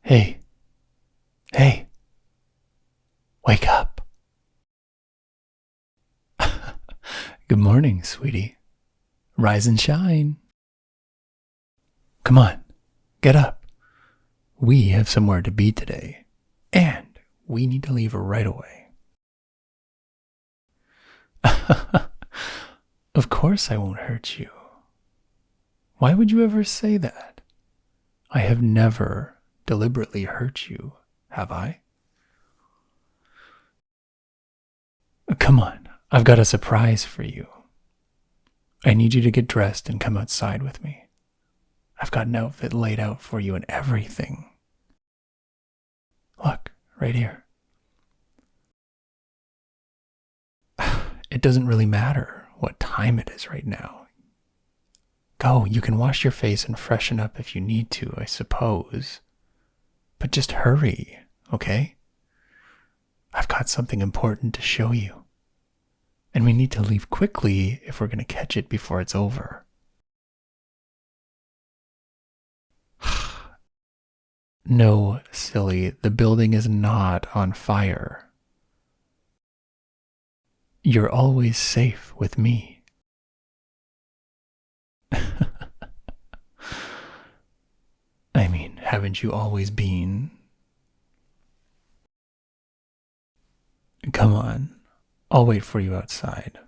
Hey, hey, wake up. Good morning, sweetie. Rise and shine. Come on, get up. We have somewhere to be today, and we need to leave right away. Of course I won't hurt you. Why would you ever say that? I have never deliberately hurt you, have I? Come on, I've got a surprise for you. I need you to get dressed and come outside with me. I've got an outfit laid out for you and everything. Look, right here. It doesn't really matter what time it is right now. Go, you can wash your face and freshen up if you need to, I suppose. But just hurry, okay? I've got something important to show you. And we need to leave quickly if we're going to catch it before it's over. No, silly, the building is not on fire. You're always safe with me. I mean, haven't you always been? Come on, I'll wait for you outside.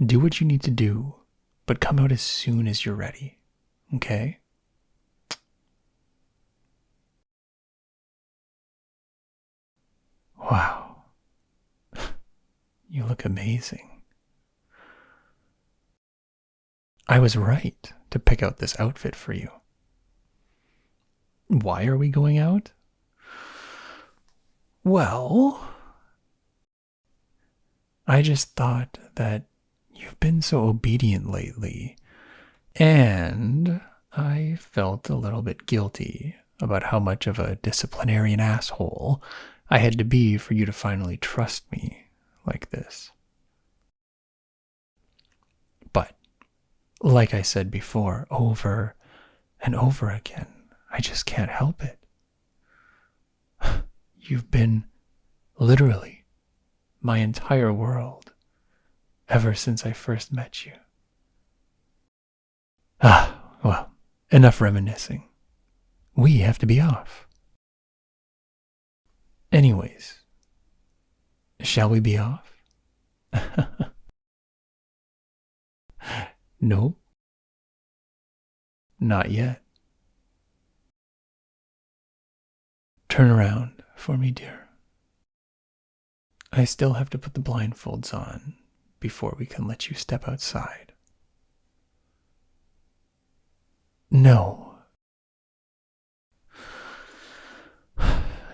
Do what you need to do, but come out as soon as you're ready, okay? Wow, you look amazing. I was right to pick out this outfit for you. Why are we going out? Well, I just thought that you've been so obedient lately, and I felt a little bit guilty about how much of a disciplinarian asshole I had to be for you to finally trust me like this. But, like I said before, over and over again, I just can't help it. You've been literally my entire world ever since I first met you. Well, enough reminiscing. We have to be off. Anyways, shall we be off? No, not yet. Turn around for me, dear. I still have to put the blindfolds on before we can let you step outside. No.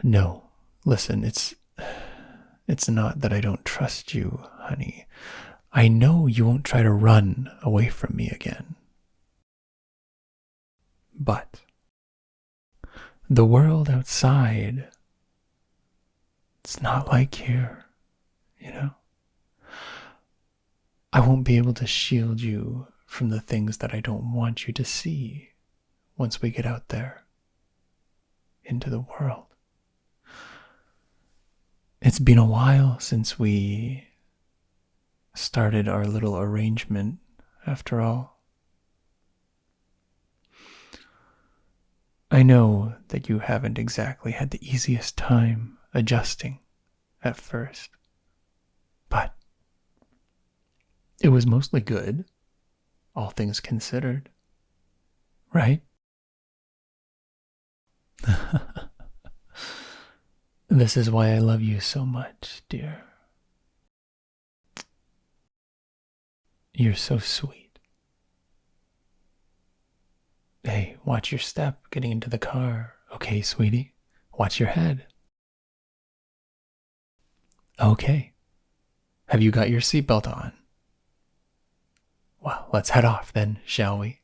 No. Listen, it's not that I don't trust you, honey. I know you won't try to run away from me again. But the world outside, it's not like here, you know? I won't be able to shield you from the things that I don't want you to see once we get out there into the world. It's been a while since we started our little arrangement, after all. I know that you haven't exactly had the easiest time adjusting at first, but it was mostly good, all things considered, right? This is why I love you so much, dear. You're so sweet. Hey, watch your step getting into the car. Okay, sweetie? Watch your head. Okay. Have you got your seatbelt on? Well, let's head off then, shall we?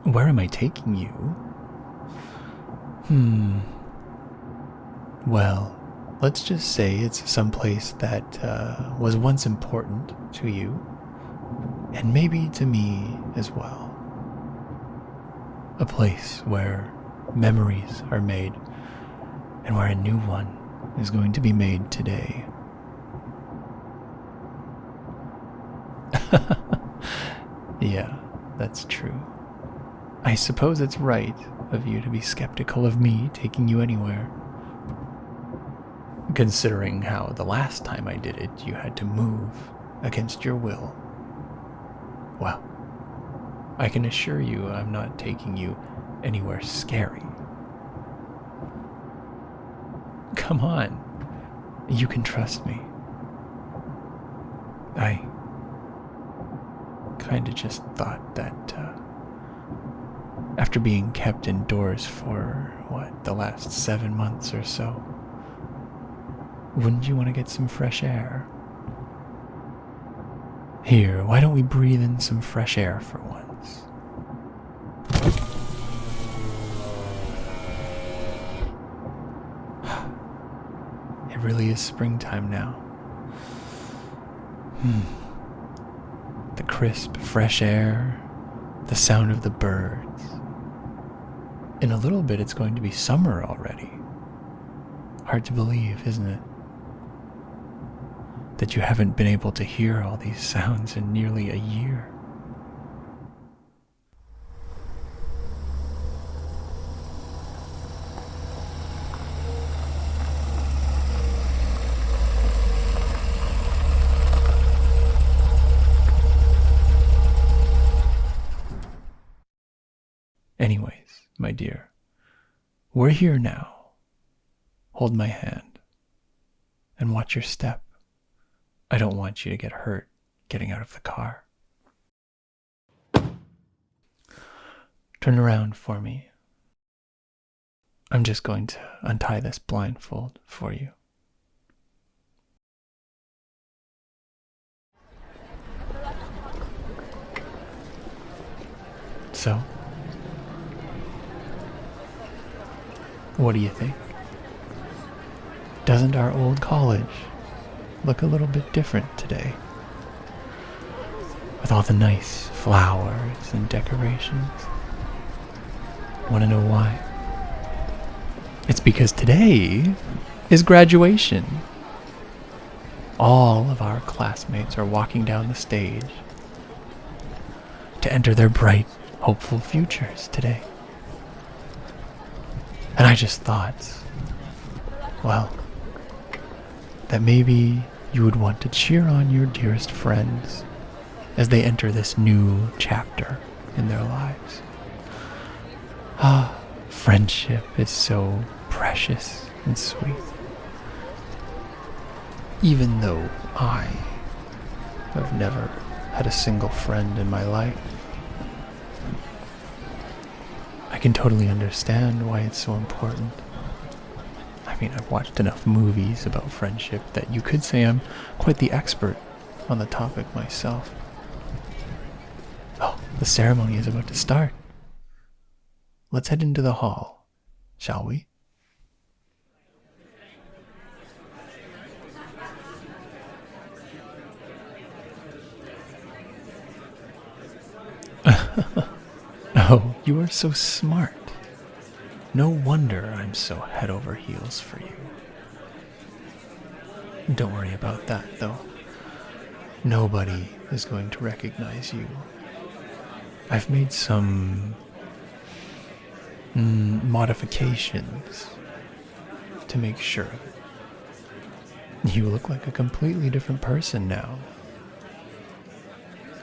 Where am I taking you? Well, let's just say it's someplace that was once important to you, and maybe to me as well. A place where memories are made, and where a new one is going to be made today. Yeah, that's true. I suppose it's right of you to be skeptical of me taking you anywhere. Considering how the last time I did it, you had to move against your will. Well, I can assure you I'm not taking you anywhere scary. Come on, you can trust me. I kinda just thought that, after being kept indoors for, the last 7 months or so, wouldn't you want to get some fresh air? Here, why don't we breathe in some fresh air for once? It really is springtime now. The crisp, fresh air, the sound of the birds. In a little bit, it's going to be summer already. Hard to believe, isn't it? That you haven't been able to hear all these sounds in nearly a year. Anyways, my dear, we're here now. Hold my hand and watch your step. I don't want you to get hurt getting out of the car. Turn around for me. I'm just going to untie this blindfold for you. So, what do you think? Doesn't our old college look a little bit different today? With all the nice flowers and decorations. Want to know why? It's because today is graduation. All of our classmates are walking down the stage to enter their bright, hopeful futures today. And I just thought, well, that maybe you would want to cheer on your dearest friends as they enter this new chapter in their lives. Friendship is so precious and sweet. Even though I have never had a single friend in my life, I can totally understand why it's so important. I mean, I've watched enough movies about friendship that you could say I'm quite the expert on the topic myself. Oh, the ceremony is about to start. Let's head into the hall, shall we? Oh, you are so smart. No wonder I'm so head over heels for you. Don't worry about that, though. Nobody is going to recognize you. I've made some modifications to make sure of it. You look like a completely different person now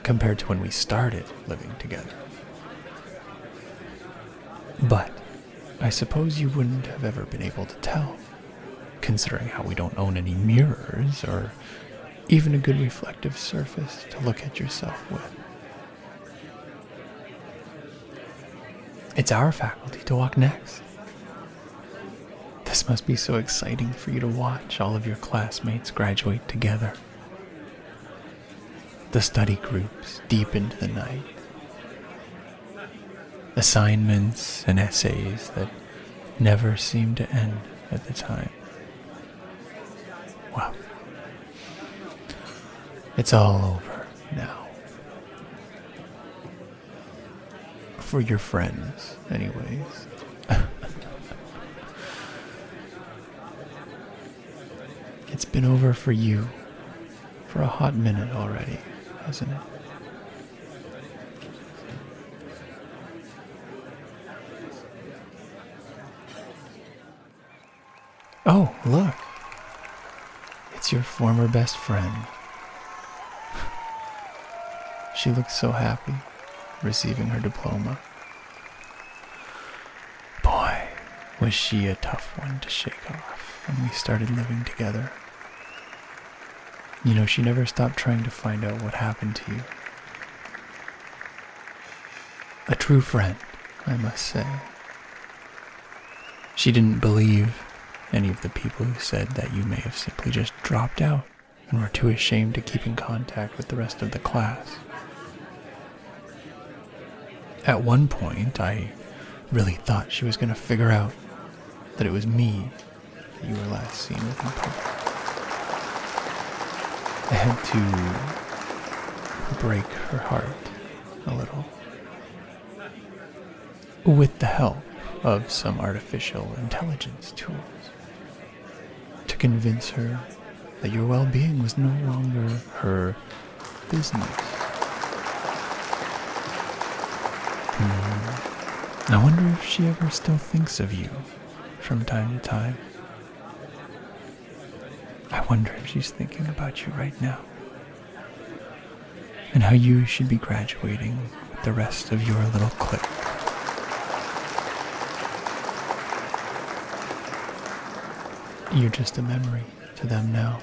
compared to when we started living together. But I suppose you wouldn't have ever been able to tell, considering how we don't own any mirrors or even a good reflective surface to look at yourself with. It's our faculty to walk next. This must be so exciting for you to watch all of your classmates graduate together. The study groups deep into the night. Assignments and essays that never seem to end at the time. Well, it's all over now. For your friends, anyways. It's been over for you for a hot minute already, hasn't it? Oh, look. It's your former best friend. She looks so happy receiving her diploma. Boy, was she a tough one to shake off when we started living together. You know, she never stopped trying to find out what happened to you. A true friend, I must say. She didn't believe any of the people who said that you may have simply just dropped out and were too ashamed to keep in contact with the rest of the class. At one point, I really thought she was going to figure out that it was me that you were last seen with in public. I had to break her heart a little, with the help of some artificial intelligence tools, to convince her that your well-being was no longer her business. I wonder if she ever still thinks of you from time to time. I wonder if she's thinking about you right now, and how you should be graduating with the rest of your little clique. You're just a memory to them now.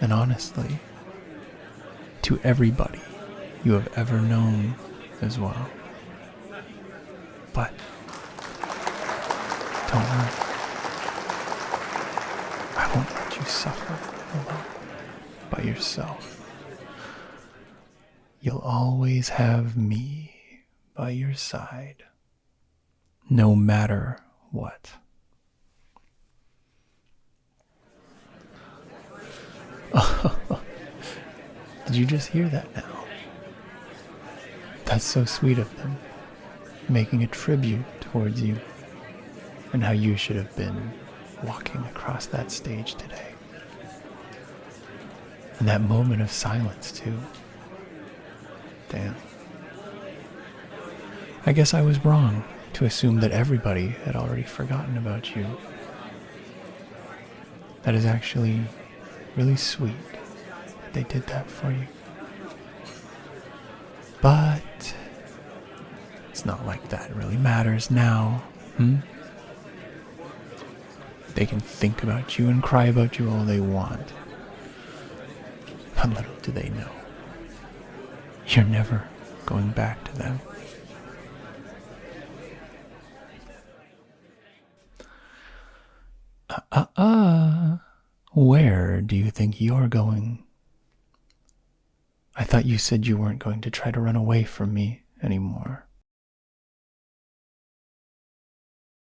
And honestly, to everybody you have ever known as well. But don't worry. I won't let you suffer alone by yourself. You'll always have me by your side, no matter what. Did you just hear that now? That's so sweet of them, making a tribute towards you and how you should have been walking across that stage today. And that moment of silence, too. Damn. I guess I was wrong to assume that everybody had already forgotten about you. That is actually really sweet that they did that for you. But it's not like that really matters now, They can think about you and cry about you all they want. But little do they know, you're never going back to them. Where do you think you're going? I thought you said you weren't going to try to run away from me anymore.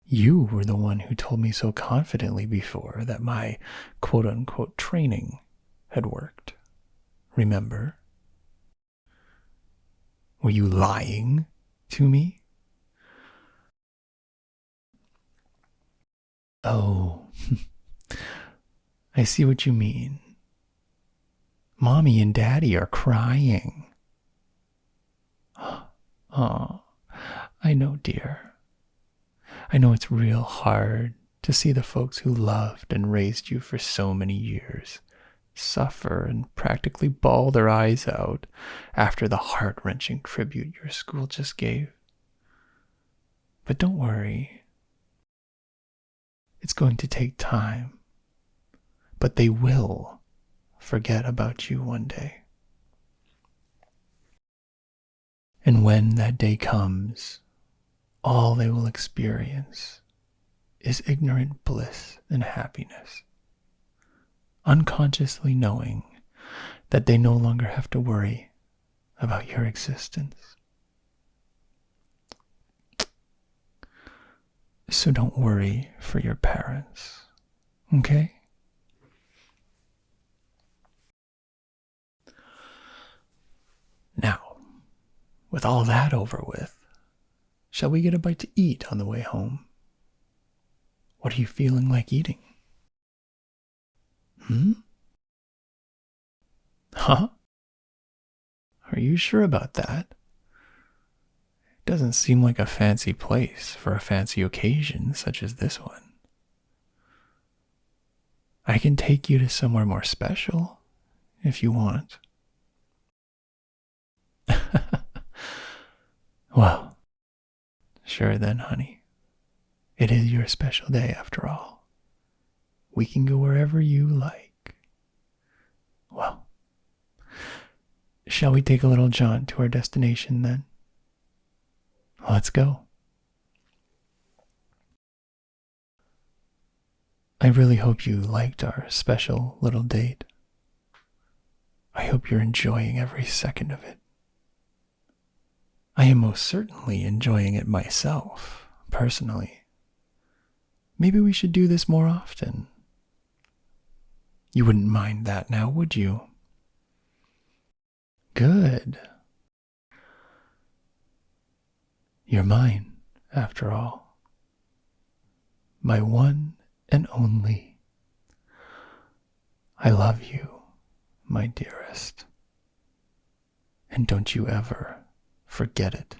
You were the one who told me so confidently before that my quote-unquote training had worked. Remember? Were you lying to me? Oh, I see what you mean. Mommy and Daddy are crying. Oh, I know, dear. I know it's real hard to see the folks who loved and raised you for so many years suffer and practically bawl their eyes out after the heart-wrenching tribute your school just gave. But don't worry. It's going to take time, but they will forget about you one day. And when that day comes, all they will experience is ignorant bliss and happiness, unconsciously knowing that they no longer have to worry about your existence. So don't worry for your parents, okay? Now, with all that over with, shall we get a bite to eat on the way home? What are you feeling like eating? Hmm? Huh? Are you sure about that? It doesn't seem like a fancy place for a fancy occasion such as this one. I can take you to somewhere more special if you want. Well, sure then, honey. It is your special day after all. We can go wherever you like. Well, shall we take a little jaunt to our destination then? Let's go. I really hope you liked our special little date. I hope you're enjoying every second of it. I am most certainly enjoying it myself, personally. Maybe we should do this more often. You wouldn't mind that now, would you? Good. You're mine, after all. My one and only. I love you, my dearest. And don't you ever forget it.